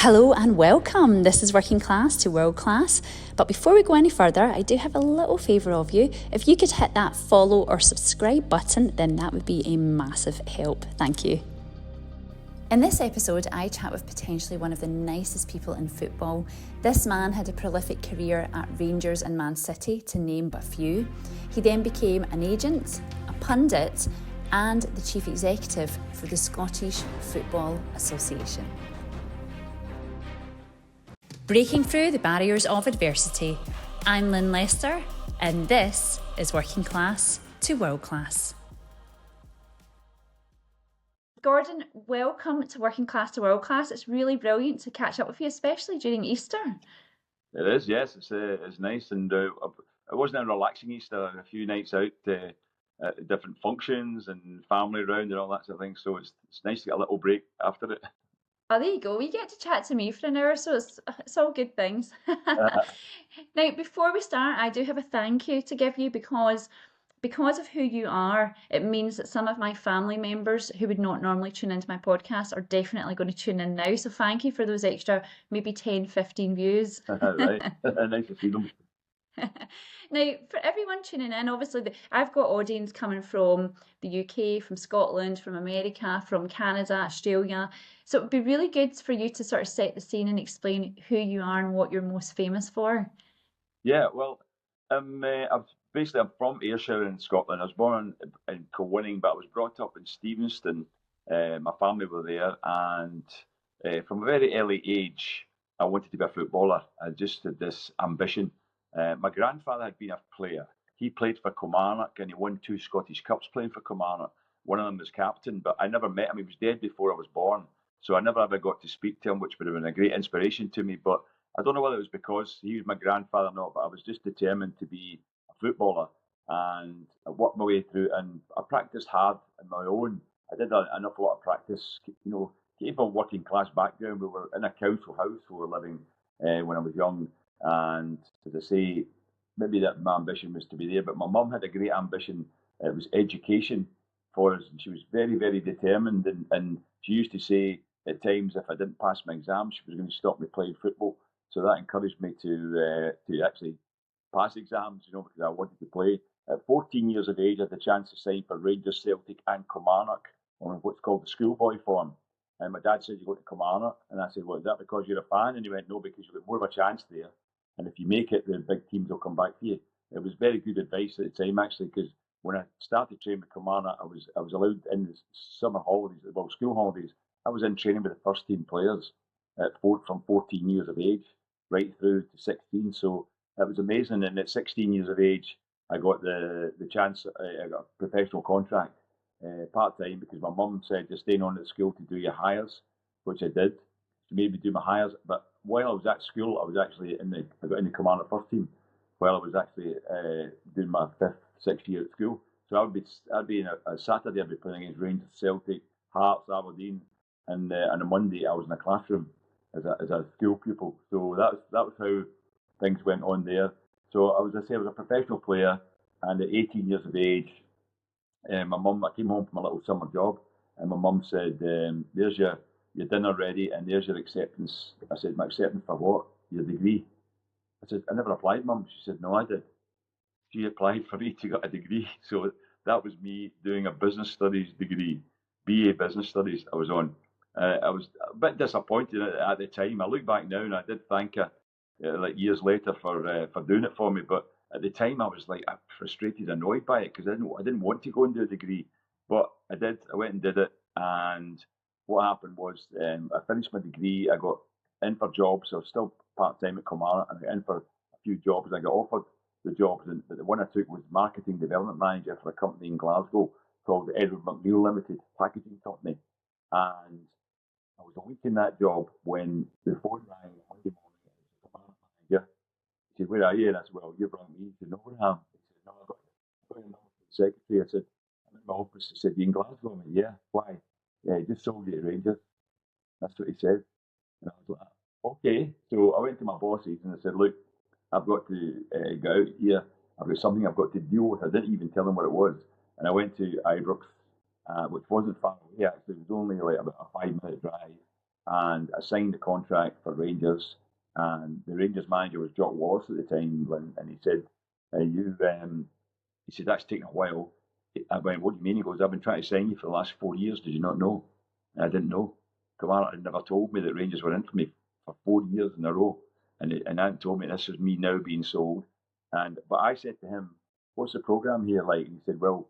Hello and welcome. This is Working Class to World Class. But before we go any further, I do have a little favour of you. If you could hit that follow or subscribe button, then that would be a massive help. Thank you. In this episode, I chat with potentially one of the nicest people in football. This man had a prolific career at Rangers and Man City, to name but few. He then became an agent, a pundit, and the chief executive for the Scottish Football Association. Breaking through the barriers of adversity. I'm Lynn Lester, and this is Working Class to World Class. Gordon, welcome to Working Class to World Class. It's really brilliant to catch up with you, especially during Easter. It is, yes. It's nice, and it wasn't a relaxing Easter. A few nights out, at different functions and family around and all that sort of thing. So it's nice to get a little break after it. Oh, there you go. You get to chat to me for an hour, so it's all good things. Now, before we start, I do have a thank you to give you because of who you are. It means that some of my family members who would not normally tune into my podcast are definitely going to tune in now. So thank you for those extra maybe 10, 15 views. Right. Nice to see them. Now, for everyone tuning in, obviously, I've got audience coming from the UK, from Scotland, from America, from Canada, Australia. So it would be really good for you to sort of set the scene and explain who you are and what you're most famous for. Yeah, well, I'm from Ayrshire in Scotland. I was born in Kilmarnock, but I was brought up in Stevenston. My family were there, and from a very early age, I wanted to be a footballer. I just had this ambition. My grandfather had been a player. He played for Kilmarnock and he won 2 Scottish Cups playing for Kilmarnock. One of them was captain, but I never met him. He was dead before I was born. So I never ever got to speak to him, which would have been a great inspiration to me. But I don't know whether it was because he was my grandfather or not, but I was just determined to be a footballer. And I worked my way through, and I practiced hard on my own. I did an awful lot of practice. Came from a working class background. We were in a council house we were living when I was young. And as I say, maybe that my ambition was to be there, but my mum had a great ambition. It was education for us, and she was very, very determined. And she used to say at times, if I didn't pass my exam, she was going to stop me playing football. So that encouraged me to actually pass exams, because I wanted to play. At 14 years of age, I had the chance to sign for Rangers, Celtic, and Kilmarnock on what's called the schoolboy form. And my dad said, "You go to Kilmarnock," and I said, "Well, is that because you're a fan?" And he went, "No, because you've got more of a chance there. And if you make it, the big teams will come back for you." It was very good advice at the time, actually, because when I started training with Kilmarnock, I was allowed in the summer holidays, well, school holidays. I was in training with the first team players from 14 years of age right through to 16. So it was amazing. And at 16 years of age, I got the chance. I got a professional contract part time because my mum said you're staying on at school to do your hires, which I did. She made me do my hires, but while I was at school, I was actually I got in the Kilmarnock first team while I was actually doing my 5th, 6th year at school. So I'd be in a Saturday, I'd be playing against Rangers, Celtic, Hearts, Aberdeen, and on a Monday I was in a classroom as a school pupil. So that was how things went on there. So I was a professional player, and at 18 years of age, I came home from a little summer job, and my mum said, "There's your dinner ready, and there's your acceptance." I said, "My acceptance for what?" "Your degree." I said, "I never applied, Mum." She said, "No, I did." She applied for me to get a degree. So that was me doing a business studies degree, BA Business Studies I was on. I was a bit disappointed at the time. I look back now and I did thank her like years later for doing it for me. But at the time I was like frustrated, annoyed by it because I didn't want to go and do a degree. But I did. I went and did it. And what happened was I finished my degree. I got in for jobs. So I was still part-time at Kilmarnock, and I got in for a few jobs. I got offered the jobs, and the one I took was marketing development manager for a company in Glasgow called Edward McNeil Limited Packaging Company. And I was a week in that job when the phone rang Monday morning. It was the Kilmarnock manager. He said, "Where are you?" And I said, "Well, you brought me." He said, "No, where am I?" He said, "No, I got in the office with the secretary." I said, "I'm in my office." He said, "You in Glasgow?" I went, "Yeah." "Why?" "Yeah, he just sold you to Rangers." That's what he said. And I was like, "Okay." So I went to my bosses and I said, "Look, I've got to get out here. I've got something I've got to deal with." I didn't even tell them what it was. And I went to Ibrox, which wasn't far away actually. It was only like about a 5-minute drive. and I signed the contract for Rangers. And the Rangers manager was Jock Wallace at the time, and he said, "You," he said, "that's taken a while." I went, "What do you mean?" He goes, "I've been trying to sign you for the last 4 years. Did you not know?" And I didn't know. Kilmarnock had never told me that Rangers were in for me for 4 years in a row, and hadn't told me this was me now being sold. But I said to him, "What's the program here like?" And he said, "Well,"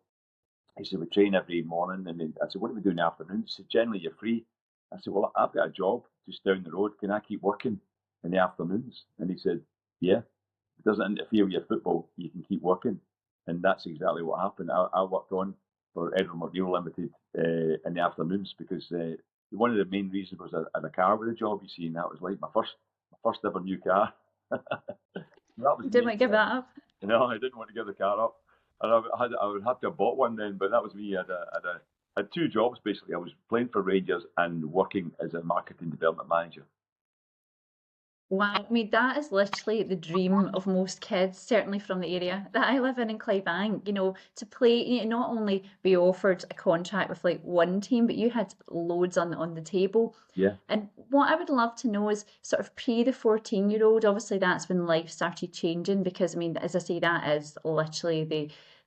he said, "we train every morning." And then I said, "What do we do in the afternoon?" He said, "Generally, you're free." I said, "Well, I've got a job just down the road. Can I keep working in the afternoons?" And he said, "Yeah, if it doesn't interfere with your football, you can keep working." And that's exactly what happened. I worked on for Edward McNeil Limited in the afternoons because one of the main reasons was I had a car with a job, you see, and that was like my first ever new car. That was the Didn't main want to give thing. that up. I didn't want to give the car up. And I would have to have bought one then, but that was me. I had two jobs basically. I was playing for Rangers and working as a marketing development manager. Wow, I mean, that is literally the dream of most kids, certainly from the area that I live in Clydebank, to play, not only be offered a contract with like one team, but you had loads on the table. Yeah, And what I would love to know is sort of pre the 14-year-old, obviously that's when life started changing because I mean, as I say, that is literally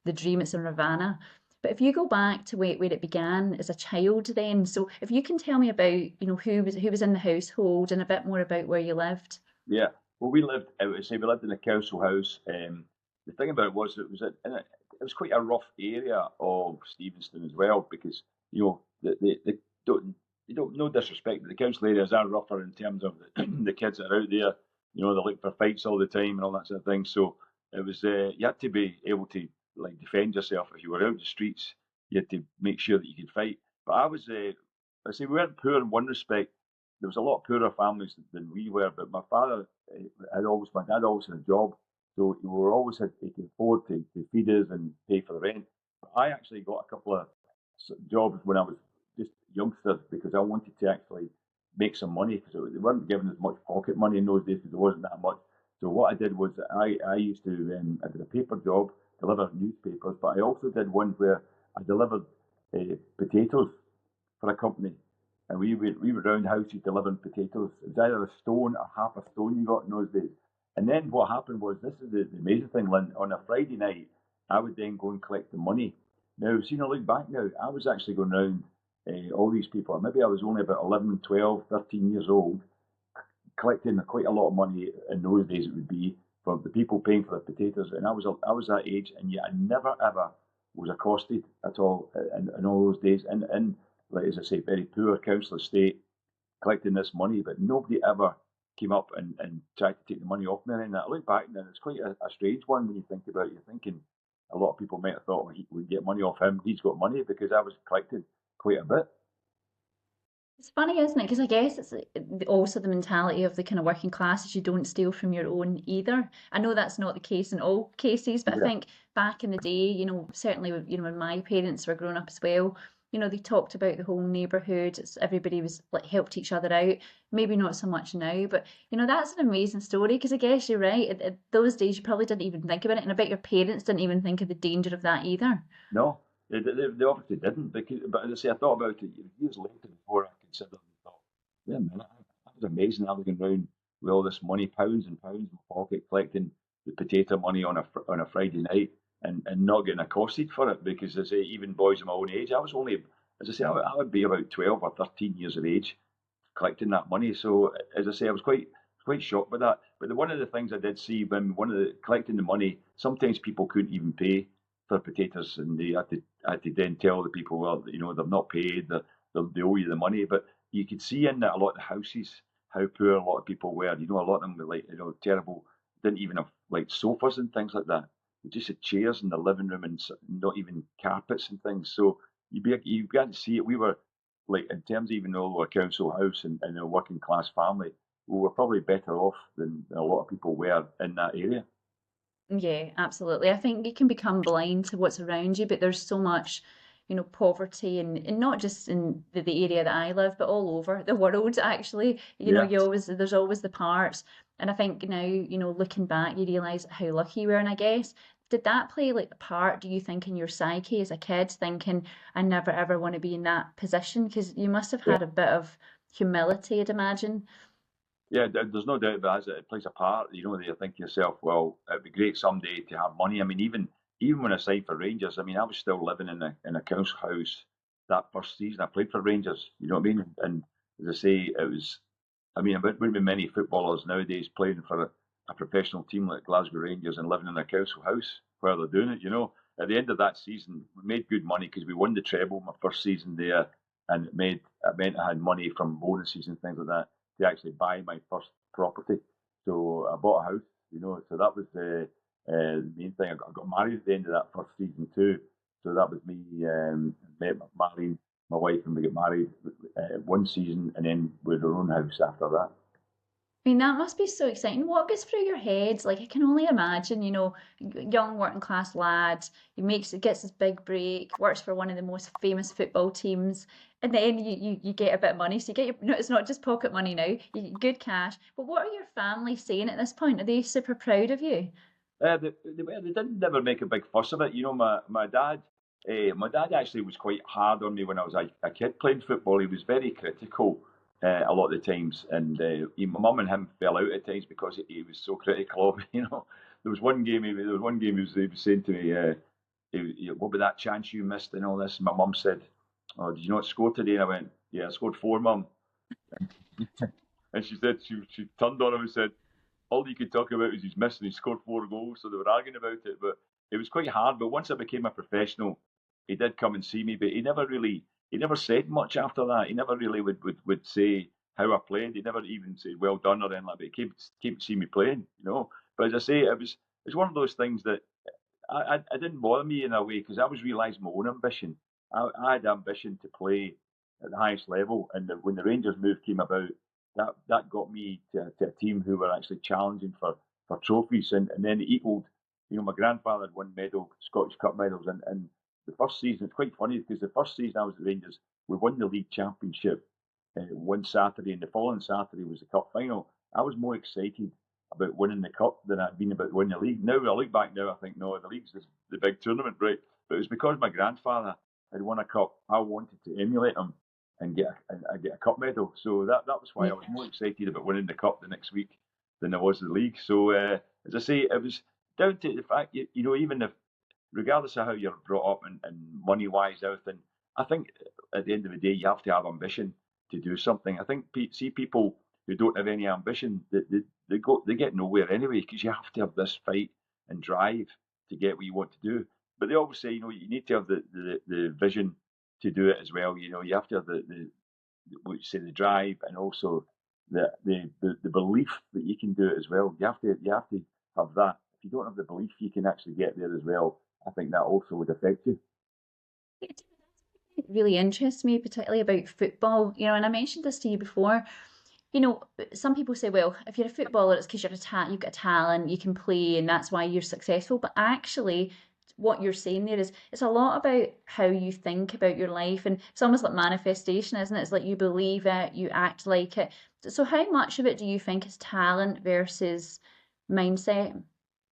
the dream, it's a nirvana. But if you go back to where it began as a child then, so if you can tell me about, who was in the household and a bit more about where you lived. yeah. Well, we lived. I would say we lived in a council house. The thing about it was it was quite a rough area of Stevenston as well because the don't you don't no disrespect, but the council areas are rougher in terms of the kids that are out there. They're looking for fights all the time and all that sort of thing. So it was you had to be able to like defend yourself if you were out the streets. You had to make sure that you could fight. But I say we weren't poor in one respect. There was a lot poorer families than we were, but my dad always had a job, so we were always he could afford to feed us and pay for the rent. But I actually got a couple of jobs when I was just youngsters because I wanted to actually make some money because they weren't giving us much pocket money in those days because there wasn't that much. So what I did was I used to I did a paper job, deliver newspapers, but I also did one where I delivered potatoes for a company, and we were round houses delivering potatoes. It was either a stone or half a stone you got in those days. And then what happened was this is the amazing thing, Lynn. On a Friday night, I would then go and collect the money. Now, seeing I look back now, I was actually going round all these people. Maybe I was only about 11, 12, 13 years old, collecting quite a lot of money in those days. It would be for the people paying for the potatoes, and I was that age, and yet I never ever was accosted at all in all those days. And like as I say, very poor council estate, collecting this money, but nobody ever came up and tried to take the money off me. And I look back and it's quite a strange one when you think about it. You're thinking a lot of people might have thought, well, we get money off him. He's got money because I was collecting quite a bit. It's funny, isn't it? Because I guess it's also the mentality of the kind of working classes. You don't steal from your own either. I know that's not the case in all cases, but I Yeah, think back in the day, certainly, when my parents were growing up as well, they talked about the whole neighbourhood. Everybody was like helped each other out. Maybe not so much now, but that's an amazing story because I guess you're right. At those days, you probably didn't even think about it, and I bet your parents didn't even think of the danger of that either. no, they obviously didn't. But as I say, I thought about it years later before I considered it and thought, yeah, man, that was amazing. I was going round with all this money, pounds and pounds in my pocket, collecting the potato money on a Friday night and not getting accosted for it because, as I say, even boys of my own age, I was only, as I say, I would be about 12 or 13 years of age collecting that money. So, as I say, I was quite shocked by that. But one of the things I did see when collecting the money, sometimes people couldn't even pay for potatoes, and they had to then tell the people, well, they've not paid, they owe you the money. But you could see in that a lot of the houses how poor a lot of people were. A lot of them were like terrible, didn't even have like sofas and things like that. They just had chairs in the living room and not even carpets and things. So you began to see it. We were like in terms of even though we were a council house and a working class family, we were probably better off than a lot of people were in that area. Yeah, absolutely. I think you can become blind to what's around you, but there's so much, poverty and not just in the area that I live, but all over the world actually. Yeah. There's always the parts. And I think now, looking back, you realise how lucky you were. And I guess, did that play like a part, do you think, in your psyche as a kid, thinking, I never ever want to be in that position? Because you must have Yeah. had a bit of humility, I'd imagine. Yeah, there's no doubt that it plays a part. You know, you think to yourself, well, it'd be great someday to have money. I mean, even when I signed for Rangers, I mean, I was still living in a council house that first season I played for Rangers. You know what I mean? And as I say, it was. I mean, there wouldn't be many footballers nowadays playing for a professional team like Glasgow Rangers and living in a council house while they're doing it. You know, at the end of that season, we made good money because we won the treble my first season there, and it meant I had money from bonuses and things like that to actually buy my first property. So I bought a house, you know. So that was the main thing. I got married at the end of that first season too. So that was me marrying my wife, and we got married one season, and then with our own house after that. I mean, that must be so exciting. What goes through your head? Like, I can only imagine, young working class lad, gets his big break, works for one of the most famous football teams, and then you get a bit of money. So you get no, it's not just pocket money now, you get good cash. But what are your family saying at this point? Are they super proud of you? They didn't never make a big fuss of it. You know, my dad actually was quite hard on me when I was a kid playing football. He was very critical a lot of the times, and my mum and him fell out at times because he was so critical of me. You know, there was one game he was saying to me, "What about that chance you missed and all this?" And my mum said, "Oh, did you not score today?" And I went, "Yeah, I scored four, mum." And she said she turned on him and said, all he could talk about was he's missed and he scored four goals, so they were arguing about it. But it was quite hard. But once I became a professional, he did come and see me, but he never said much after that. He never really would say how I played. He never even said well done or anything like that. But he came to see me playing, you know. But as I say, it was one of those things that I didn't bother me in a way because I was realising my own ambition. I had ambition to play at the highest level, and when the Rangers move came about, that got me to a team who were actually challenging for trophies, and then it equaled. You know, my grandfather had won Scottish Cup medals, and the first season, it's quite funny because the first season I was at Rangers, we won the league championship one Saturday, and the following Saturday was the cup final. I was more excited about winning the cup than I'd been about winning the league. Now, when I look back now, I think, no, the league's the big tournament, right? But it was because my grandfather had won a cup. I wanted to emulate him and get a cup medal. So that was why I was more excited about winning the cup the next week than I was the league. So as I say, it was down to the fact, you know, even if regardless of how you're brought up and money wise, everything, I think at the end of the day, you have to have ambition to do something. I think see people who don't have any ambition, they get nowhere anyway because you have to have this fight and drive to get what you want to do. But they always say, you know, you need to have the vision to do it as well. You know, you have to have the what you say the drive and also the belief that you can do it as well. You have to have that. If you don't have the belief you can actually get there as well, I think that also would affect you. It really interests me, particularly about football, and I mentioned this to you before. Some people say, well, if you're a footballer, it's because you've got a talent, you can play, and that's why you're successful. But actually, what you're saying there is it's a lot about how you think about your life, and it's almost like manifestation, isn't it? It's like you believe it, you act like it. So, how much of it do you think is talent versus mindset?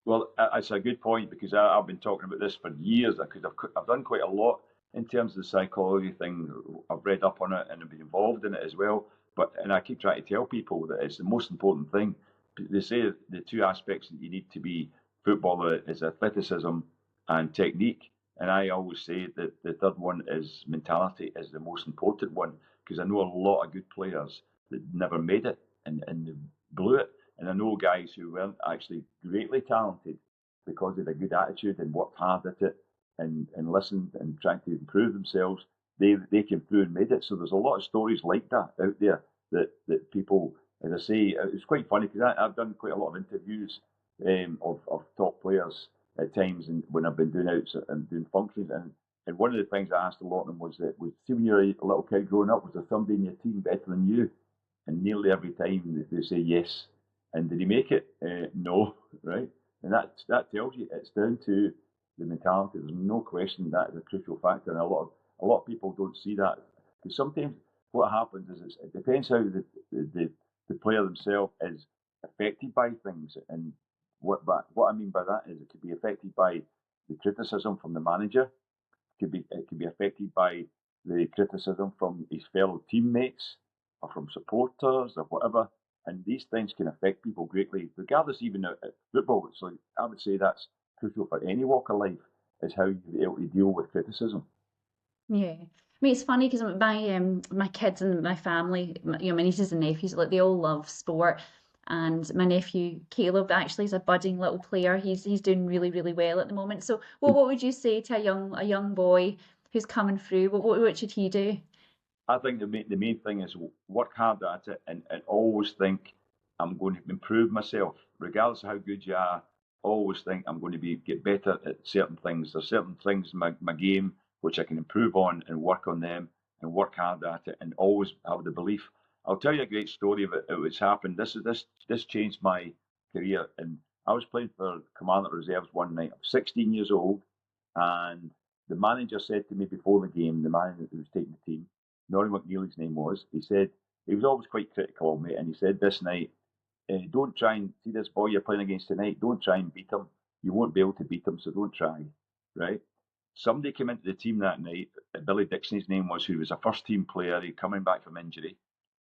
Well, it's a good point because I've been talking about this for years because I've done quite a lot in terms of the psychology thing. I've read up on it and I've been involved in it as well. And I keep trying to tell people that it's the most important thing. They say the two aspects that you need to be footballer is athleticism and technique. And I always say that the third one is mentality is the most important one because I know a lot of good players that never made it and they blew it. And I know guys who weren't actually greatly talented because they had a good attitude and worked hard at it and listened and tried to improve themselves. They came through and made it. So there's a lot of stories like that out there that people, as I say, it's quite funny because I've done quite a lot of interviews of top players at times and when I've been doing outs and doing functions and one of the things I asked a lot of them was see when you're a little kid growing up, was there somebody in your team better than you? And nearly every time they say yes. And did he make it? No, right? And that tells you it's down to the mentality. There's no question that is a crucial factor, and a lot of people don't see that because sometimes what happens is it depends how the player themselves is affected by things, and what I mean by that is it could be affected by the criticism from the manager, it could be affected by the criticism from his fellow teammates, or from supporters or whatever. And these things can affect people greatly, regardless even at football. It's like, I would say that's crucial for any walk of life, is how you're able to deal with criticism. Yeah. I mean, it's funny because my kids and my family, my nieces and nephews, like they all love sport. And my nephew Caleb actually is a budding little player. He's doing really, really well at the moment. So, what would you say to a young boy who's coming through? What should he do? I think the main thing is work hard at it, and always think I'm going to improve myself, regardless of how good you are. Always think I'm going to get better at certain things. There's certain things in my game which I can improve on and work on them and work hard at it, and always have the belief. I'll tell you a great story of it. It's happened. This changed my career, and I was playing for Kilmarnock reserves one night. I was 16 years old, and the manager said to me before the game, the manager who was taking the team, Norrie McNeil, his name was, he said, he was always quite critical of me, and he said this night, don't try and see this boy you're playing against tonight, don't try and beat him. You won't be able to beat him, so don't try. Right? Somebody came into the team that night, Billy Dixon, his name was, who was a first team player, he coming back from injury.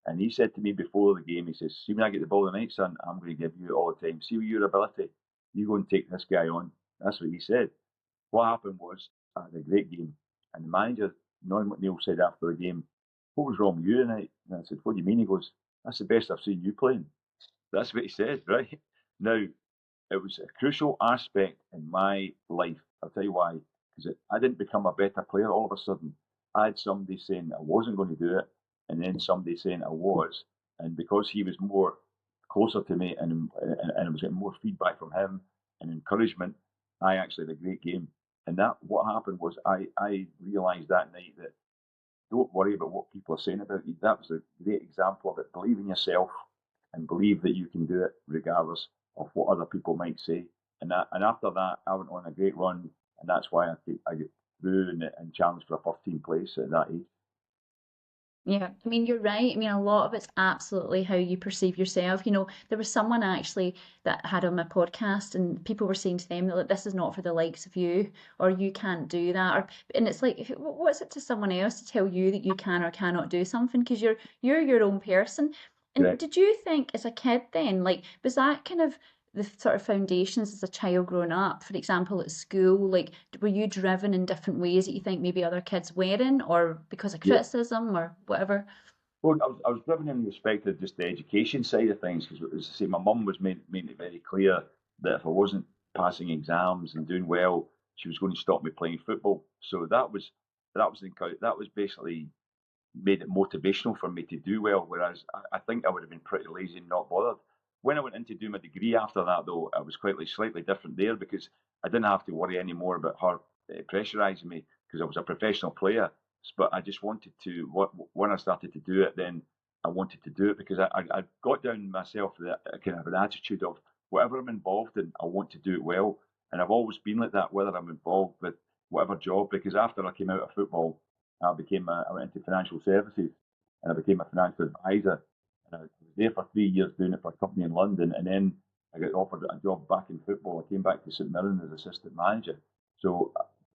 And he said to me before the game, he says, see, when I get the ball tonight, son, I'm going to give you it all the time. See with your ability, you go and take this guy on. That's what he said. What happened was, I had a great game. And the manager, Norrie McNeil, said after the game, what was wrong with you tonight? And I said, what do you mean? He goes, that's the best I've seen you playing. That's what he said, right? Now, it was a crucial aspect in my life. I'll tell you why. Because I didn't become a better player all of a sudden. I had somebody saying I wasn't going to do it, and then somebody saying I was. And because he was more closer to me, and I was getting more feedback from him and encouragement, I actually had a great game. And that what happened was I realised that night that don't worry about what people are saying about you. That was a great example of it. Believe in yourself and believe that you can do it regardless of what other people might say. And after that, I went on a great run, and that's why I get through and challenged for a first team place at that age. Yeah, I mean, you're right. I mean, a lot of it's absolutely how you perceive yourself. There was someone actually that had on my podcast, and people were saying to them that like, this is not for the likes of you, or you can't do that, and it's like, what's it to someone else to tell you that you can or cannot do something? Because you're your own person. And Correct. did you think as a kid then, like, was that kind of the sort of foundations as a child growing up? For example, at school, like, were you driven in different ways that you think maybe other kids weren't, or because of Yeah. criticism or whatever? Well, I was driven in respect of just the education side of things because, as I say, my mum was made it very clear that if I wasn't passing exams and doing well, she was going to stop me playing football. So that was basically made it motivational for me to do well. Whereas I think I would have been pretty lazy and not bothered. When I went in to do my degree after that, though, I was quite slightly different there because I didn't have to worry anymore about her pressurising me because I was a professional player. But I just wanted to, when I started to do it, then I wanted to do it because I got down myself that kind of an attitude of whatever I'm involved in, I want to do it well. And I've always been like that, whether I'm involved with whatever job, because after I came out of football, I went into financial services and I became a financial advisor. And I was there for 3 years doing it for a company in London. And then I got offered a job back in football. I came back to St Mirren as assistant manager. So,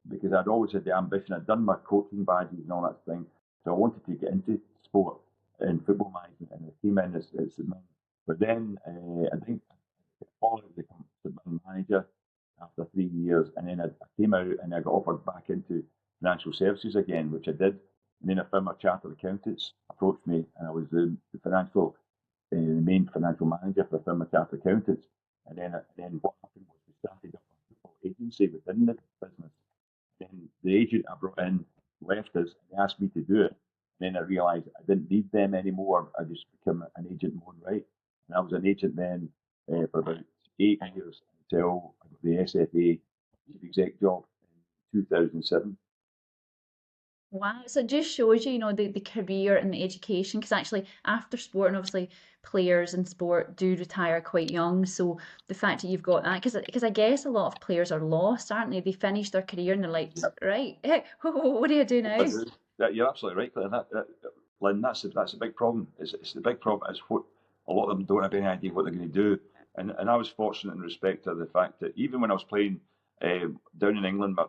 because I'd always had the ambition, I'd done my coaching badges and all that thing. So I wanted to get into sport and football management. And I came in as St Mirren. But then I think I followed the St Mirren manager after 3 years. And then I came out and I got offered back into financial services again, which I did. And then a firm of chartered accountants approached me, and I was the main financial manager for a firm of chartered accountants. And then what happened was we started up a football agency within the business. Then the agent I brought in left us, and they asked me to do it. And then I realised I didn't need them anymore. I just became an agent in my own right. And I was an agent then for about 8 years until I got the SFA chief exec job in 2007. Wow. So it just shows you, the career and the education, because actually after sport, and obviously players in sport do retire quite young. So the fact that you've got that, because I guess a lot of players are lost, aren't they? They finish their career and they're like, right, what do I do now? You're absolutely right, Lynn. Lynn, that's a big problem. It's the big problem is what a lot of them don't have any idea what they're going to do. And I was fortunate in respect to the fact that even when I was playing down in England,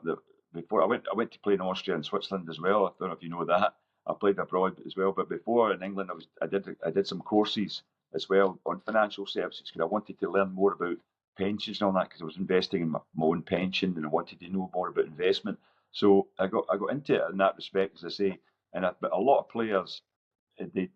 before I went to play in Austria and Switzerland as well. I don't know if you know that. I played abroad as well. But before in England, I did some courses as well on financial services because I wanted to learn more about pensions and all that because I was investing in my own pension and I wanted to know more about investment. So I got into it in that respect, as I say. But a lot of players, they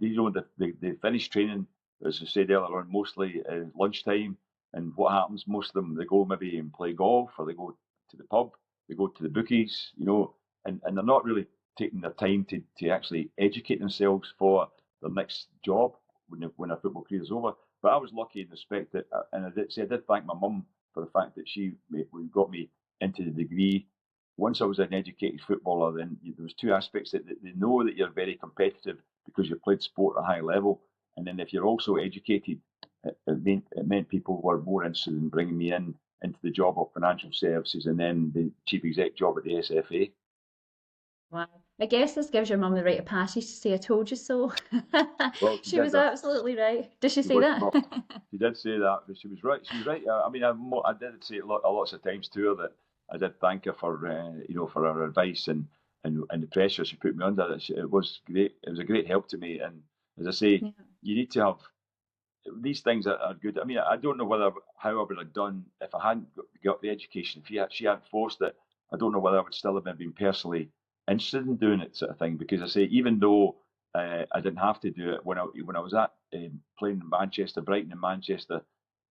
finish training, as I said earlier on, mostly lunchtime. And what happens? Most of them, they go maybe and play golf, or they go to the pub, they go to the bookies, and they're not really taking their time to actually educate themselves for their next job when their football career is over. But I was lucky in the respect that, and I did thank my mum for the fact that she got me into the degree. Once I was an educated footballer, then there was two aspects that they know that you're very competitive because you played sport at a high level, and then if you're also educated, it meant people were more interested in bringing me into the job of financial services and then the chief exec job at the SFA. Wow. I guess this gives your mum the rite of passage to say, I told you so. Well, She was absolutely right. Did she say that? She did say that, but she was right. She was right. I mean, I did say lots of times to her that I did thank her for for her advice and the pressure she put me under. It was great. It was a great help to me. And as I say, Yeah. you need to have these things that are good. I mean, I don't know how I would have done if I hadn't got the education. If she hadn't forced it, I don't know whether I would still have been personally interested in doing it, sort of thing. Because I say, even though I didn't have to do it when I was at playing in Manchester, Brighton, and Manchester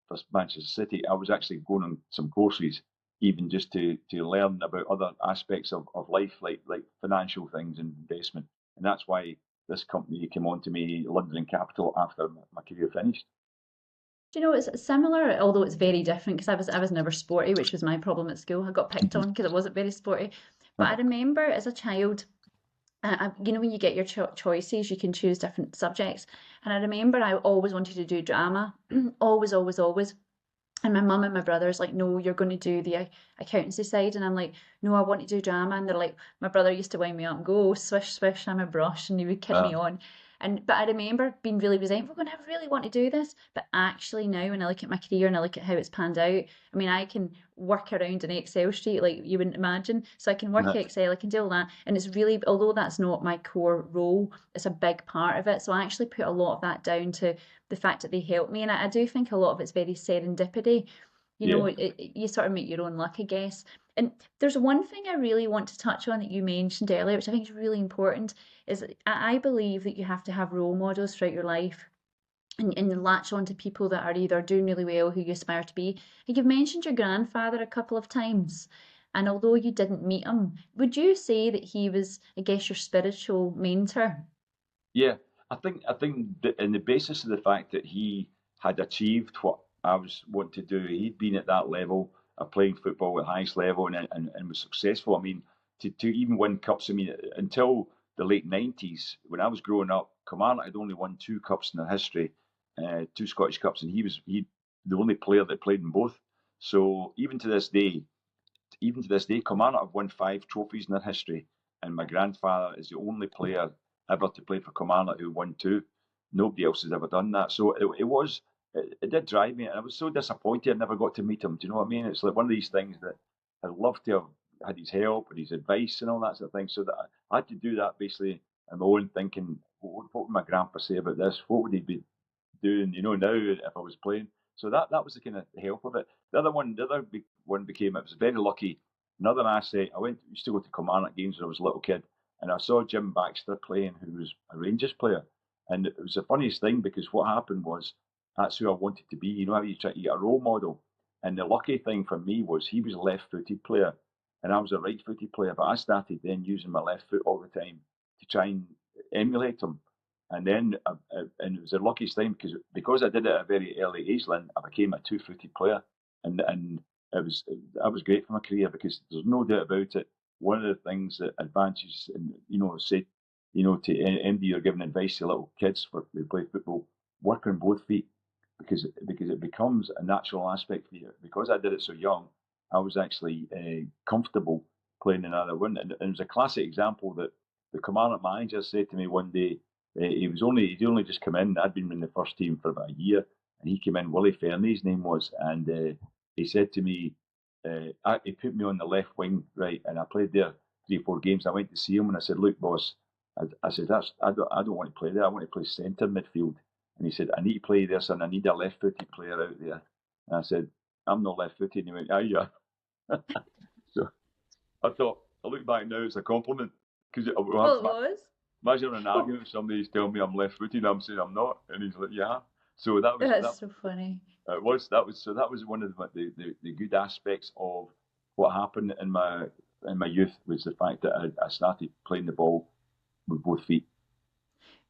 for Manchester City, I was actually going on some courses, even just to learn about other aspects of life, like financial things and investment. And that's why this company came on to me, London Capital, after my career finished. Do you know, it's similar, although it's very different because I was never sporty, which was my problem at school. I got picked on because I wasn't very sporty. But I remember as a child, when you get your choices, you can choose different subjects. And I remember I always wanted to do drama, always, always, always. And my mum and my brother's like, no, you're going to do the accountancy side. And I'm like, no, I want to do drama. And they're like, my brother used to wind me up and go, oh, swish, swish, I'm a brush. And he would kid me on. But I remember being really resentful, going, I really want to do this. But actually now when I look at my career and I look at how it's panned out, I mean, I can work around an Excel sheet like you wouldn't imagine. So I can work Excel, I can do all that. And it's really, although that's not my core role, it's a big part of it. So I actually put a lot of that down to the fact that they helped me. And I do think a lot of it's very serendipity. You sort of make your own luck, I guess. And there's one thing I really want to touch on that you mentioned earlier, which I think is really important, is I believe that you have to have role models throughout your life and latch on to people that are either doing really well, who you aspire to be. And you've mentioned your grandfather a couple of times. And although you didn't meet him, would you say that he was, I guess, your spiritual mentor? Yeah, I think that in the basis of the fact that he had achieved what I was wanting to do, he'd been at that level of playing football at the highest level and was successful. I mean, to even win cups. I mean, until the late 90s, when I was growing up, Kilmarnock had only won two cups in their history, two Scottish Cups, and he the only player that played in both. So even to this day, Kilmarnock have won five trophies in their history, and my grandfather is the only player ever to play for Kilmarnock who won two. Nobody else has ever done that. So it did drive me, and I was so disappointed I never got to meet him. Do you know what I mean? It's like one of these things that I'd love to have had his help and his advice and all that sort of thing. So that I had to do that basically on my own, thinking, what would my grandpa say about this? What would he be doing, now if I was playing? So that was the kind of help of it. The other one became, it was very lucky. Another asset. Used to go to Kilmarnock games when I was a little kid, and I saw Jim Baxter playing, who was a Rangers player, and it was the funniest thing because what happened was that's who I wanted to be. You know how you try to get a role model, and the lucky thing for me was he was a left-footed player, and I was a right-footed player. But I started then using my left foot all the time to try and emulate him. And then, and it was the luckiest thing because I did it at a very early age. Lynn, I became a two-footed player, and that was great for my career because there's no doubt about it. One of the things that advantages, and say, to anybody you're giving advice to little kids who play football, work on both feet because it becomes a natural aspect for you. Because I did it so young, I was actually comfortable playing another one, and it was a classic example that the Kilmarnock manager said to me one day. He'd only just come in. I'd been in the first team for about a year, and he came in. Willie Fernie, his name was, and he said to me, he put me on the left wing, right, and I played there 3 or 4 games. I went to see him and I said, "Look, boss, I said, I don't want to play there. I want to play centre midfield. And he said, I need to play there, son. I need a left-footed player out there. And I said, I'm not left-footed. And he went, yeah. So I thought, I look back now, it's a compliment. Because Well, it was. imagine an argument with somebody who's telling me I'm left-footed, I'm saying I'm not, and he's like, yeah. So That's so funny. That was one of the good aspects of what happened in my youth, was the fact that I started playing the ball with both feet.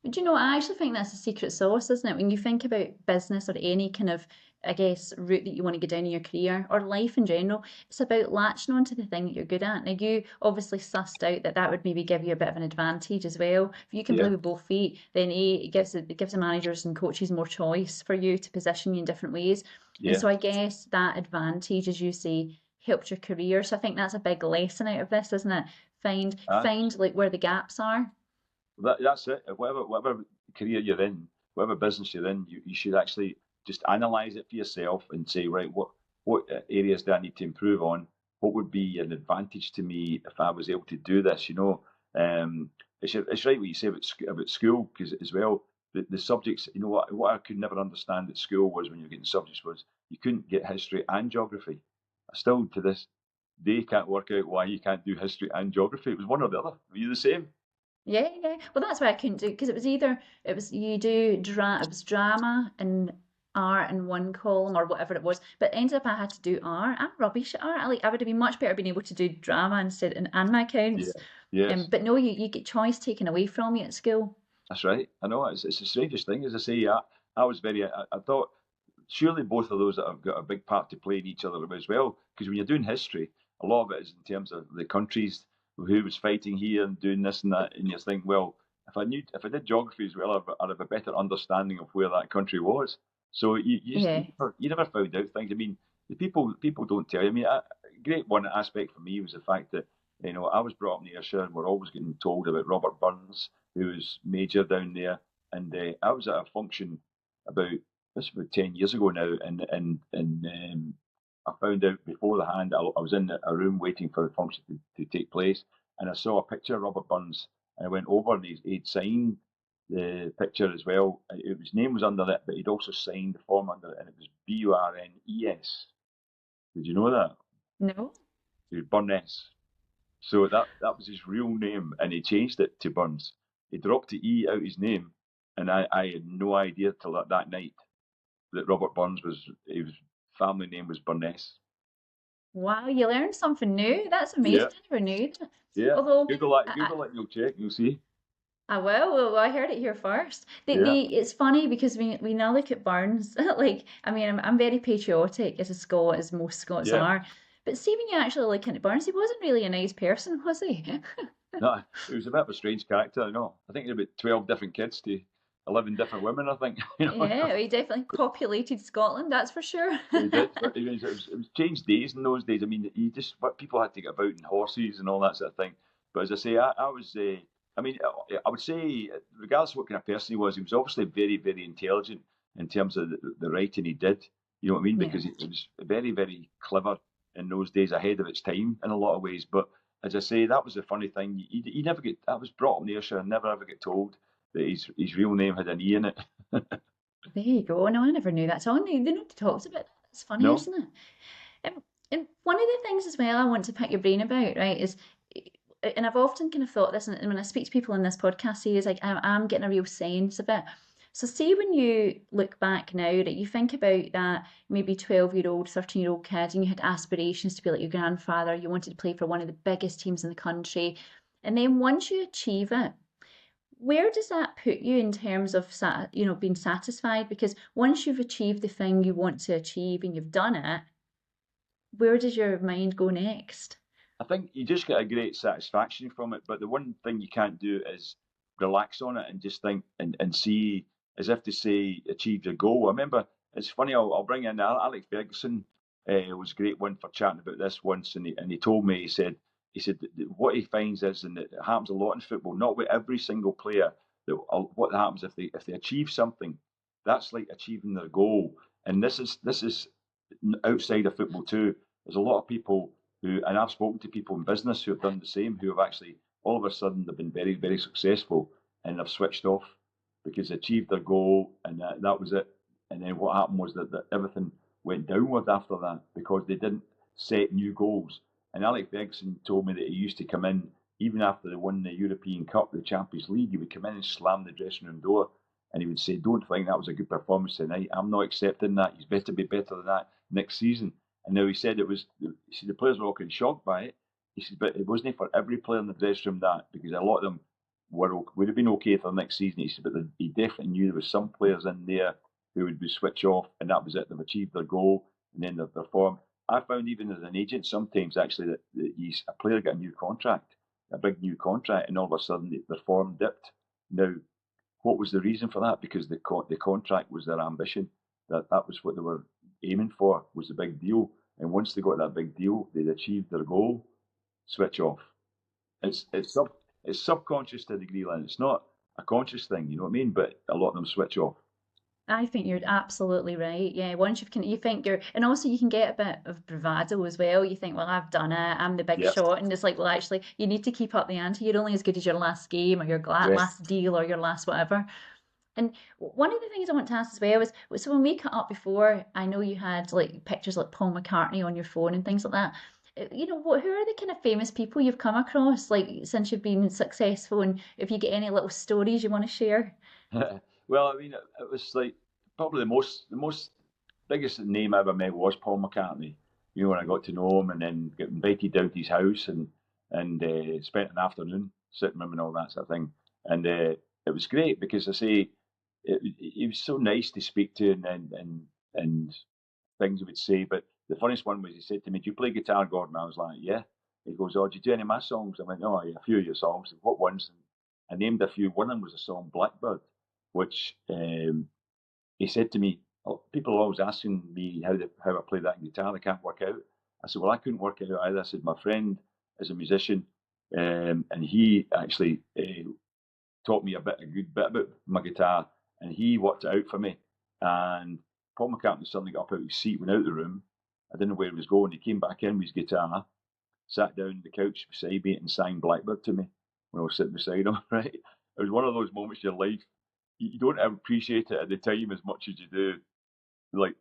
But you know, I actually think that's a secret sauce, isn't it? When you think about business or any kind of, I guess, route that you want to go down in your career or life in general, it's about latching on to the thing that you're good at. Now, you obviously sussed out that that would maybe give you a bit of an advantage as well. If you can play Yeah, with both feet, then it gives the managers and coaches more choice for you to position you in different ways. And yeah. so I guess that advantage, as you say, helped your career. So I think that's a big lesson out of this, isn't it? Aye. Find like where the gaps are. That's it. Whatever career you're in, whatever business you're in, you should actually just analyse it for yourself and say, right, what areas do I need to improve on? What would be an advantage to me if I was able to do this? It's right what you say about school, because as well, the subjects, what I could never understand at school was, when you're getting subjects, was you couldn't get history and geography. I still to this day can't work out why you can't do history and geography. It was one or the other. Were you the same? Yeah, yeah. Well, that's why I couldn't do, because it was either it was you do it was drama and art in one column or whatever it was, but ended up I had to do art. I'm rubbish at art. I would have been much better being able to do drama instead and my Yeah. accounts. Yes. But no, you get choice taken away from you at school. That's right. I know it's the strangest thing. As I say, I was very. I thought surely both of those that have got a big part to play in each other as well. Because when you're doing history, a lot of it is in terms of the countries, who was fighting here and doing this and that, and you think, well, if I did geography as well, I'd have a better understanding of where that country was. So Yeah. you never found out things. I mean, the people don't tell you. I mean, a great one aspect for me was the fact that I was brought up in Ayrshire, and we're always getting told about Robert Burns, who was major down there, and I was at a function about this is about 10 years ago now, and I found out before the hand. I was in a room waiting for the function to take place, and I saw a picture of Robert Burns, and I went over and he'd signed the picture as well. His name was under it, but he'd also signed the form under it, and it was Burnes. Did you know that? No. It was Burnes. So that was his real name, and he changed it to Burns. He dropped the E out his name, and I had no idea till that night that Robert Burns was his family name was Burness. Wow, you learned something new. That's amazing. Yeah, I never knew that. yeah. Although Google it, and you'll check, you'll see. I will. Well, I heard it here first. Yeah, It's funny because we now look at Burns. Like, I mean, I'm very patriotic as a Scot, as most Scots yeah. are. But see, when you actually look at Burns, he wasn't really a nice person, was he? No, it was a bit of a strange character. I know. I think he had about 12 different kids to 11 different women. I think. Yeah, he definitely populated Scotland, that's for sure. He did. But it was changed days in those days. I mean, people had to get about in horses and all that sort of thing. But as I say, I was. I mean, I would say, regardless of what kind of person he was obviously very, very intelligent in terms of the writing he did. You know what I mean? Yeah. Because it was very, very clever in those days, ahead of its time in a lot of ways. But as I say, that was the funny thing. You never get. I was brought up in Ayrshire and never ever get told that his real name had an E in it. There you go. No, I never knew that. So nobody talks about that. It's funny, No. isn't it? And one of the things as well I want to pick your brain about, right, is, and I've often kind of thought this, and when I speak to people in this podcast, see, is like I'm getting a real sense of it. So, see, when you look back now, that you think about that maybe 12-year-old, 13-year-old kid, and you had aspirations to be like your grandfather, you wanted to play for one of the biggest teams in the country, and then once you achieve it, where does that put you in terms of being satisfied? Because once you've achieved the thing you want to achieve and you've done it, where does your mind go next? I think you just get a great satisfaction from it. But the one thing you can't do is relax on it and just think and see, as if to say, achieve your goal. I remember, it's funny, I'll bring in Alex Ferguson. Was a great one for chatting about this once, and he told me, he said that what he finds is, and it happens a lot in football, not with every single player, that what happens if they achieve something, that's like achieving their goal. And this is outside of football too. There's a lot of people who, and I've spoken to people in business who have done the same, who have actually all of a sudden they've been very, very successful, and they've switched off because they achieved their goal, and that was it. And then what happened was that everything went downward after that because they didn't set new goals. And Alex Ferguson told me that he used to come in, even after they won the European Cup, the Champions League, he would come in and slam the dressing room door, and he would say, "Don't think that was a good performance tonight. I'm not accepting that. He's better be better than that next season." And now he said the players were all kind of shocked by it. He said, but it wasn't for every player in the dressing room that, because a lot of them would have been okay for the next season. He said, but he definitely knew there was some players in there who would be switch off, and that was it. They've achieved their goal, and then they've performed. I found even as an agent sometimes actually that a player got a new contract, a big new contract, and all of a sudden their form dipped. Now, what was the reason for that? Because the contract was their ambition. That was what they were aiming for, was the big deal. And once they got that big deal, they'd achieved their goal. Switch off. It's subconscious to a degree, Lynn. It's not a conscious thing, you know what I mean? But a lot of them switch off. I think you're absolutely right. Yeah, once you think you're, and also you can get a bit of bravado as well. You think, well, I've done it, I'm the big Yeah, shot, and it's like, well, actually, you need to keep up the ante. You're only as good as your last game or your yeah. last deal or your last whatever. And one of the things I want to ask as well was so when we cut up before, I know you had like pictures like Paul McCartney on your phone and things like that. Who are the kind of famous people you've come across like since you've been successful, and if you get any little stories you want to share? Well, I mean, it was like probably the most biggest name I ever met was Paul McCartney. You know, when I got to know him and then get invited down to his house and spent an afternoon sitting with him and all that sort of thing. And it was great because I say he was so nice to speak to and things he would say. But the funniest one was he said to me, "Do you play guitar, Gordon?" I was like, "Yeah." He goes, "Oh, do you do any of my songs?" I went, "Oh, yeah, a few of your songs." "What ones?" And I named a few. One of them was the song Blackbird, which he said to me, people are always asking me how I play that guitar. I can't work out. I said, well, I couldn't work it out either. I said, my friend is a musician, and he actually taught me a good bit about my guitar, and he worked it out for me. And Paul McCartney suddenly got up out of his seat, went out of the room. I didn't know where he was going. He came back in with his guitar, sat down on the couch beside me, and sang Blackbird to me when I was sitting beside him. Right, it was one of those moments in your life you don't appreciate it at the time as much as you do, like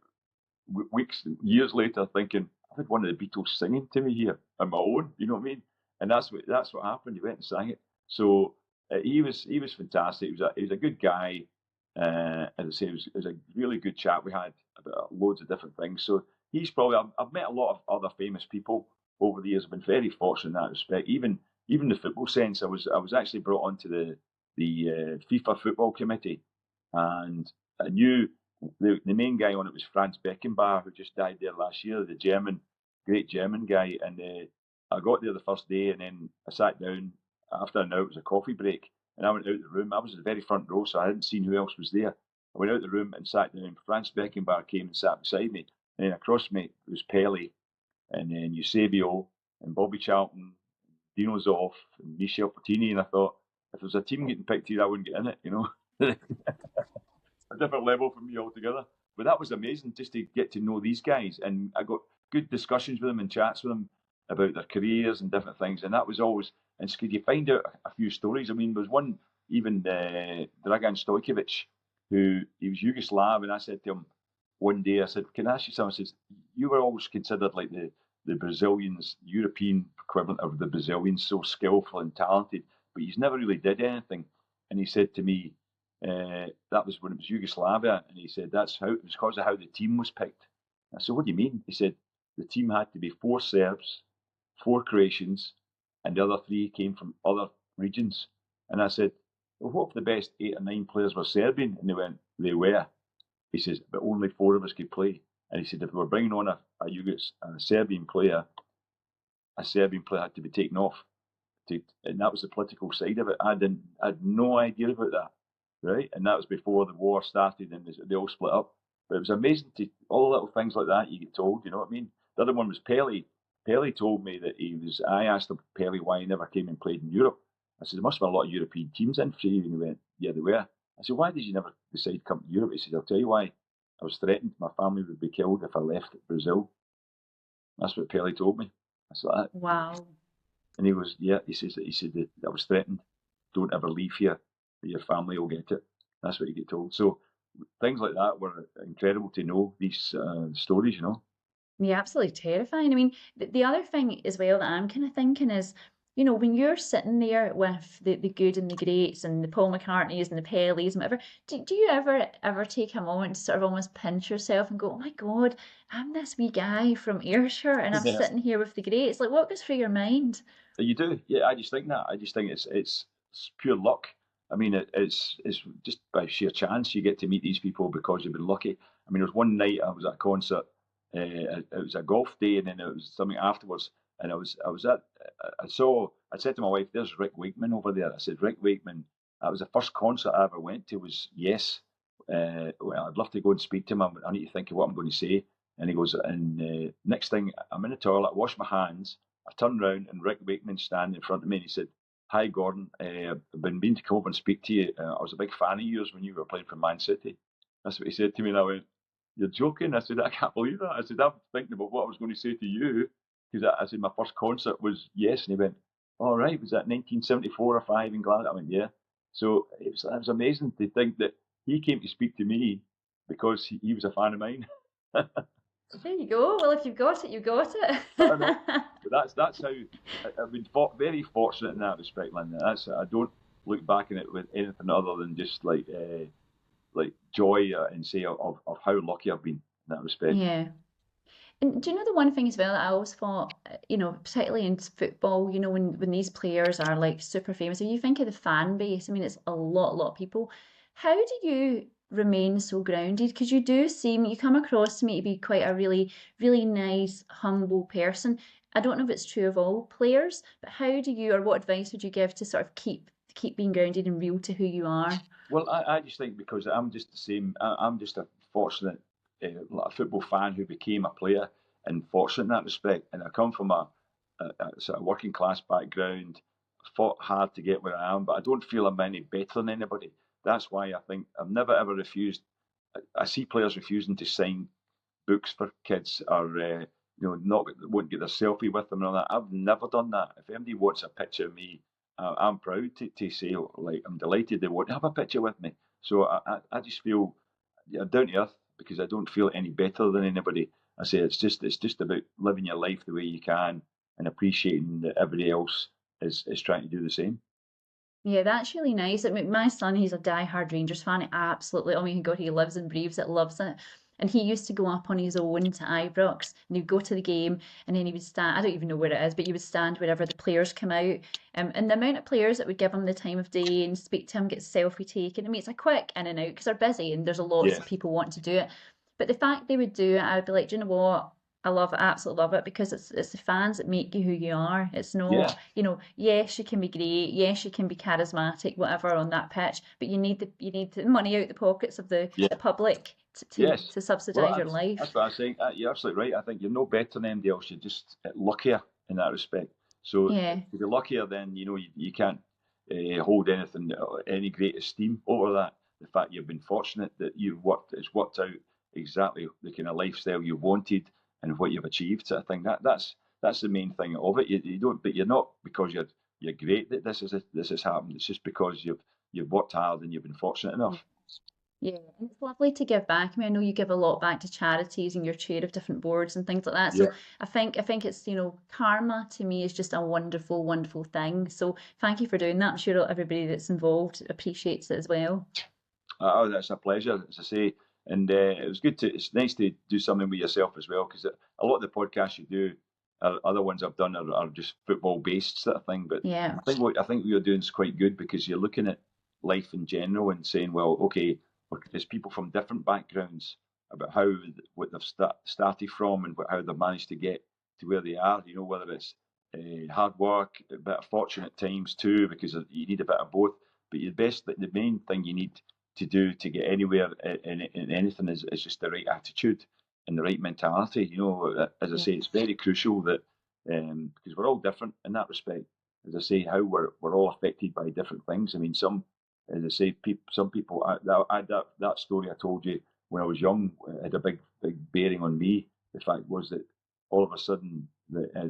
weeks, years later, thinking I've had one of the Beatles singing to me here on my own. You know what I mean? And that's what happened. He went and sang it. So he was fantastic. He was a good guy. As I say, it was a really good chat we had about loads of different things. So he's probably I've met a lot of other famous people over the years. I've been very fortunate in that respect. Even the football sense. I was actually brought onto the FIFA football committee, and I knew the main guy on it was Franz Beckenbauer, who just died there last year, the great German guy. And I got there the first day, and then I sat down. After an hour, it was a coffee break, and I went out the room. I was at the very front row, so I hadn't seen who else was there. I went out the room and sat down. Franz Beckenbauer came and sat beside me, and then across me was Pele, and then Eusebio, and Bobby Charlton, Dino Zoff, and Michel Platini. And I thought, if there was a team getting picked here, I wouldn't get in it, you know. A different level for me altogether. But that was amazing just to get to know these guys, and I got good discussions with them and chats with them about their careers and different things, and that was always. And could you find out a few stories? I mean, there was one even Dragan Stojkovic, who he was Yugoslav, and I said to him one day, I said, "Can I ask you something?" I says, "You were always considered like the Brazilians, European equivalent of the Brazilians, so skillful and talented, but you never really did anything." And he said to me, that was when it was Yugoslavia, and he said that's how it was because of how the team was picked. I said, "What do you mean?" He said, "The team had to be four Serbs, four Croatians, and the other three came from other regions." And I said, "Well, what if the best 8 or 9 players were Serbian?" And they went, "They were." He says, "But only four of us could play." And he said, "If we were bringing on a Serbian player, a Serbian player had to be taken off." And that was the political side of it. I had no idea about that, right? And that was before the war started and they all split up. But it was amazing to all little things like that you get told. You know what I mean? The other one was Pele. Pele told me that he was. I asked him Pele why he never came and played in Europe. I said there must have been a lot of European teams in for you, and he went, "Yeah, there were." I said, "Why did you never decide to come to Europe?" He said, "I'll tell you why. I was threatened my family would be killed if I left Brazil." That's what Pele told me. I said, Wow. And he goes, yeah. He said that I was threatened. Don't ever leave here. Your family will get it. That's what you get told. So things like that were incredible to know, these stories, you know. Yeah, absolutely terrifying. I mean, the other thing as well that I'm kind of thinking is, when you're sitting there with the good and the greats and the Paul McCartneys and the Pellys and whatever, do you ever take a moment to sort of almost pinch yourself and go, oh my God, I'm this wee guy from Ayrshire and I'm Yeah. sitting here with the greats. Like, what goes through your mind? You do, yeah. I just think that. I just think it's pure luck. I mean, it's just by sheer chance you get to meet these people because you've been lucky. I mean, there was one night I was at a concert. It was a golf day, and then it was something afterwards. And I was at. I said to my wife, "There's Rick Wakeman over there." I said, "Rick Wakeman." That was the first concert I ever went to. Was Yes. Well, I'd love to go and speak to him. I need to think of what I'm going to say. And he goes, and next thing, I'm in the toilet, I wash my hands. I turned round and Rick Wakeman standing in front of me and he said, "Hi Gordon, I've been meaning to come over and speak to you. I was a big fan of yours when you were playing for Man City." That's what he said to me, and I went, "You're joking?" I said, "I can't believe that." I said, "I'm thinking about what I was going to say to you," because I said my first concert was Yes, and he went, "All right, was that 1974 or 5 in Glasgow?" I went, "Yeah." So it was amazing to think that he came to speak to me because he was a fan of mine. There you go. Well, if you've got it, you've got I know. it. But that's how I've been very fortunate in that respect, Linda. I don't look back on it with anything other than just like joy and say of how lucky I've been in that respect. Yeah. And do you know the one thing as well that I always thought, particularly in football, when these players are like super famous, if you think of the fan base, I mean, it's a lot of people. How do you remain so grounded? Because you come across to me to be quite a really, really nice, humble person. I don't know if it's true of all players, but how do you, or what advice would you give to sort of keep being grounded and real to who you are? Well, I just think because I'm just the same. I'm just a fortunate like a football fan who became a player and fortunate in that respect. And I come from a sort of working class background. Fought hard to get where I am, but I don't feel I'm any better than anybody. That's why I think I've never ever refused. I see players refusing to sign books for kids or not won't get their selfie with them and all that. I've never done that. If anybody wants a picture of me, I'm proud to say like I'm delighted they want to have a picture with me. So I just feel down to earth because I don't feel any better than anybody. I say it's just about living your life the way you can and appreciating that everybody else is trying to do the same. Yeah, that's really nice. I mean, my son, he's a die-hard Rangers fan. He absolutely, oh my God, he lives and breathes it, loves it. And he used to go up on his own to Ibrox and he'd go to the game and then he would stand, I don't even know where it is, but he would stand wherever the players come out. And the amount of players that would give him the time of day and speak to him, get selfie taken. I mean, it's a quick in and out because they're busy and there's a lots Yeah, of people wanting to do it. But the fact they would do it, I would be like, do you know what? I love it, absolutely love it because it's the fans that make you who you are. It's yeah, not, yes, you can be great, yes, you can be charismatic, whatever on that pitch, but you need the money out the pockets of the, yeah. the public to, to, Yes. to Well, subsidise your that's life. what I was saying. You're absolutely right. I think you're no better than anybody else. You're just luckier in that respect. So Yeah. to be luckier, then you can't hold anything any great esteem over that. The fact you've been fortunate that it's worked out exactly the kind of lifestyle you wanted and what you've achieved. So I think that's the main thing of it. You don't, but you're not because you're great that this has happened. It's just because you've worked hard and you've been fortunate enough. Yeah, and it's lovely to give back. I mean, I know you give a lot back to charities and your chair of different boards and things like that. So Yeah. I think it's, karma to me is just a wonderful, wonderful thing. So thank you for doing that. I'm sure everybody that's involved appreciates it as well. Oh, that's a pleasure, as I say. And it was good to. It's nice to do something with yourself as well, because a lot of the podcasts you do, other ones I've done are just football based sort of thing. But Yeah. I think what you're doing is quite good because you're looking at life in general and saying, well, okay, look, there's people from different backgrounds about what they've started from and how they've managed to get to where they are. Whether it's hard work, a bit of fortune at times too, because you need a bit of both. But the main thing you need to do to get anywhere in anything is just the right attitude and the right mentality. As I say, it's very crucial that because we're all different in that respect. As I say, how we're all affected by different things. I mean, as I say, some people. That story I told you when I was young had a big bearing on me. The fact was that all of a sudden,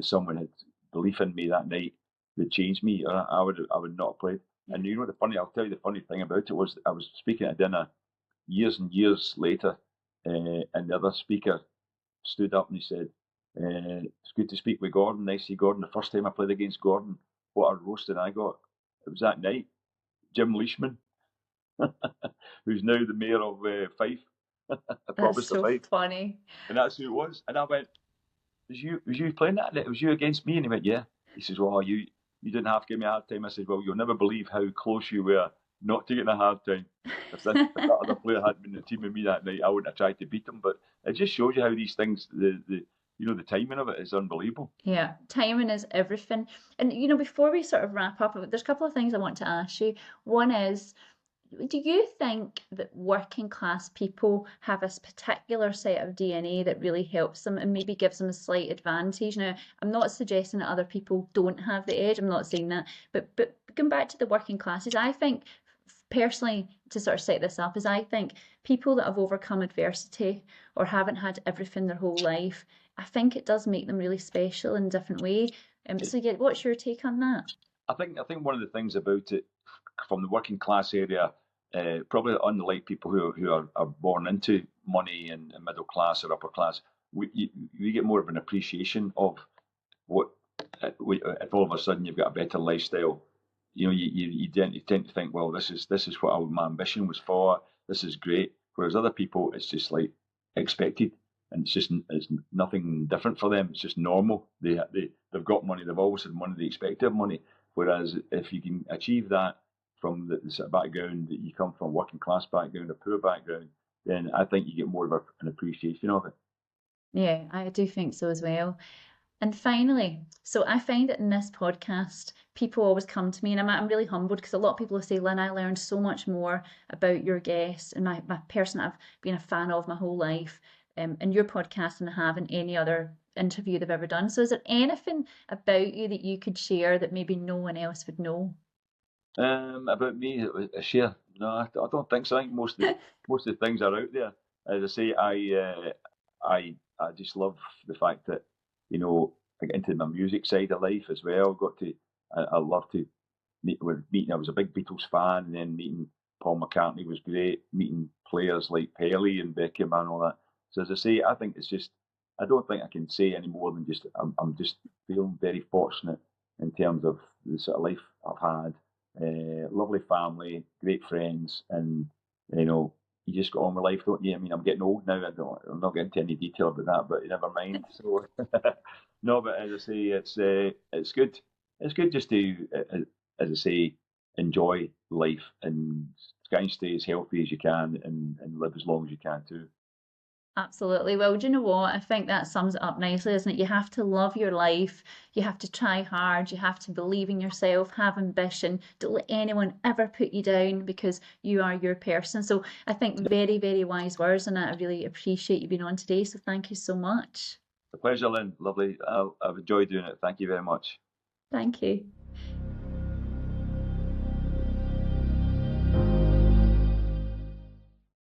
someone had belief in me that night that changed me, or I would not have played. And you know I'll tell you the funny thing about it was I was speaking at dinner years and years later, and the other speaker stood up and he said, "It's good to speak with Gordon. Nice to see Gordon. The first time I played against Gordon, what a roasting I got. It was that night. Jim Leishman, who's now the mayor of Fife, That's promised to so Fife, funny. and that's who it was." And I went, was you playing that? It was you against me?" And he went, "Yeah." He says, "Well, you didn't have to give me a hard time." I said, "Well, you'll never believe how close you were not to getting a hard time. If that other player hadn't been in the team with me that night, I wouldn't have tried to beat him." But it just shows you how these things, the timing of it is unbelievable. Yeah, timing is everything. And before we sort of wrap up, there's a couple of things I want to ask you. One is, do you think that working class people have a particular set of DNA that really helps them and maybe gives them a slight advantage? Now, I'm not suggesting that other people don't have the edge. I'm not saying that. But going back to the working classes, I think personally, to sort of set this up, is I think people that have overcome adversity or haven't had everything their whole life, I think it does make them really special in a different way. So yeah, what's your take on that? I think one of the things about it from the working class area, probably unlike people who are born into money and middle class or upper class, we get more of an appreciation of what if all of a sudden you've got a better lifestyle. You tend to think, well, this is what my ambition was for. This is great. Whereas other people, it's just like expected, and it's nothing different for them. It's just normal. They've got money. They've always had money. They expect to have money. Whereas if you can achieve that from the sort of background that you come from, working class background, a poor background, then I think you get more of an appreciation of it. Yeah, I do think so as well. And finally, so I find that in this podcast, people always come to me, and I'm really humbled because a lot of people say, Lynn, I learned so much more about your guests and my person I've been a fan of my whole life, in your podcast than I have in any other interview they've ever done. So is there anything about you that you could share that maybe no one else would know? About me, a share. No, I don't think so. I think most of the things are out there. As I say, I just love the fact that I get into my music side of life as well. I love to meeting. I was a big Beatles fan, and then meeting Paul McCartney was great. Meeting players like Pelé and Beckham and all that. So as I say, I think it's just. I don't think I can say any more than just I'm just feeling very fortunate in terms of the sort of life I've had. Lovely family, great friends, and you know, you just got on with life, don't you? I mean, I'm getting old now. I'm not getting into any detail about that, but never mind. So, no, but as I say, it's good. It's good just to, as I say, enjoy life and try and stay as healthy as you can and live as long as you can too. Absolutely. Well, do you know what? I think that sums it up nicely, isn't it? You have to love your life. You have to try hard. You have to believe in yourself, have ambition. Don't let anyone ever put you down because you are your person. So I think very, very wise words, and I really appreciate you being on today. So thank you so much. It's a pleasure, Lynn. Lovely. I've enjoyed doing it. Thank you very much. Thank you.